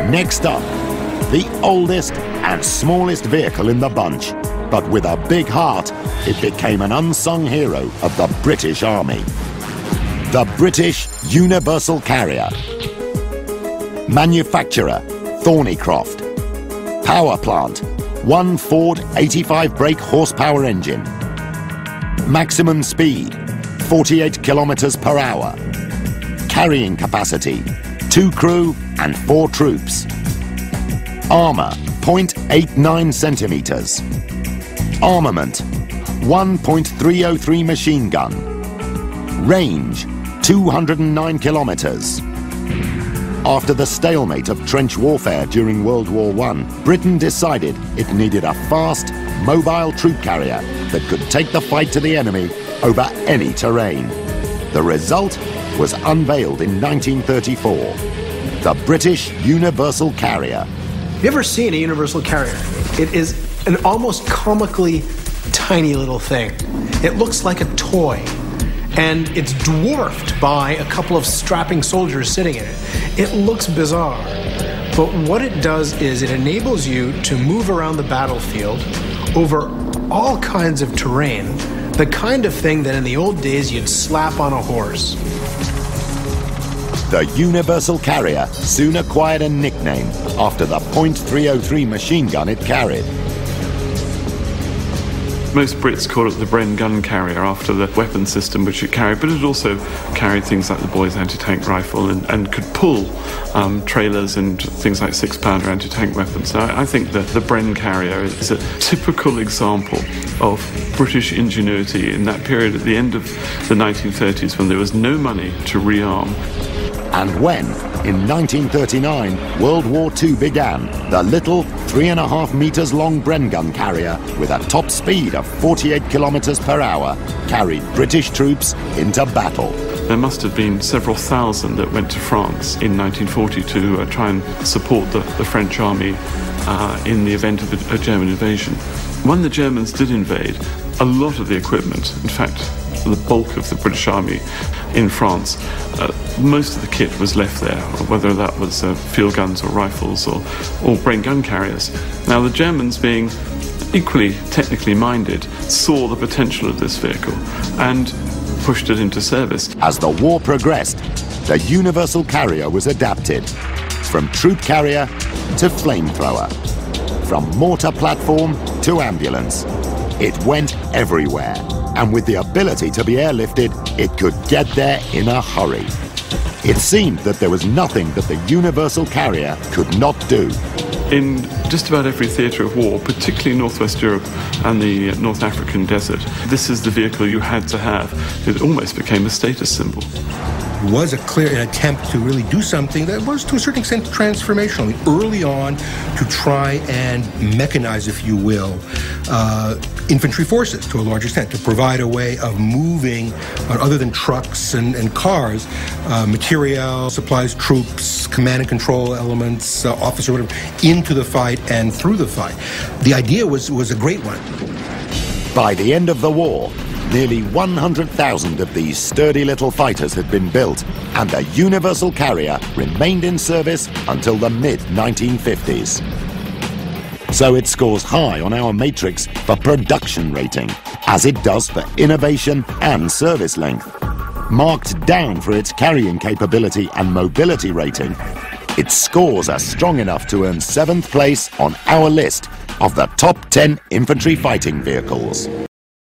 Next up, the oldest and smallest vehicle in the bunch, but with a big heart, it became an unsung hero of the British Army. The British Universal Carrier. Manufacturer, Thornycroft. Power plant, one Ford 85 brake horsepower engine. Maximum speed, 48 kilometers per hour. Carrying capacity, 2 crew and 4 troops. Armor, 0.89 centimeters. Armament, 1.303 machine gun. Range, 209 kilometers. After the stalemate of trench warfare during World War I, Britain decided it needed a fast, mobile troop carrier that could take the fight to the enemy over any terrain. The result was unveiled in 1934, the British Universal Carrier. Have you ever seen a universal carrier? It is an almost comically tiny little thing. It looks like a toy, and it's dwarfed by a couple of strapping soldiers sitting in it. It looks bizarre, but what it does is it enables you to move around the battlefield over all kinds of terrain, the kind of thing that in the old days you'd slap on a horse. The Universal Carrier soon acquired a nickname after the .303 machine gun it carried. Most Brits call it the Bren gun carrier after the weapon system which it carried, but it also carried things like the Boys anti-tank rifle and could pull trailers and things like 6-pounder anti-tank weapons. So I think that the Bren carrier is a typical example of British ingenuity in that period at the end of the 1930s when there was no money to rearm. And when, in 1939, World War II began, the little 3.5 meters long Bren gun carrier with a top speed of 48 kilometers per hour carried British troops into battle. There must have been several thousand that went to France in 1940 to try and support the French army in the event of a German invasion. When the Germans did invade, a lot of the equipment, in fact, the bulk of the British Army in France, most of the kit was left there, whether that was field guns or rifles or Bren gun carriers. Now, the Germans, being equally technically minded, saw the potential of this vehicle and pushed it into service. As the war progressed, the Universal Carrier was adapted, from troop carrier to flamethrower, from mortar platform to ambulance. It went everywhere, and with the ability to be airlifted, it could get there in a hurry. It seemed that there was nothing that the Universal Carrier could not do. In just about every theatre of war, particularly Northwest Europe and the North African desert, this is the vehicle you had to have. It almost became a status symbol. It was a clear attempt to really do something that was, to a certain extent, transformational. Early on, to try and mechanize, if you will, infantry forces to a large extent, to provide a way of moving, other than trucks and cars, material, supplies, troops, command and control elements, officer, whatever, into the fight and through the fight. The idea was a great one. By the end of the war, nearly 100,000 of these sturdy little fighters had been built, and the Universal Carrier remained in service until the mid-1950s. So it scores high on our matrix for production rating, as it does for innovation and service length. Marked down for its carrying capability and mobility rating, its scores are strong enough to earn 7th place on our list of the top 10 infantry fighting vehicles.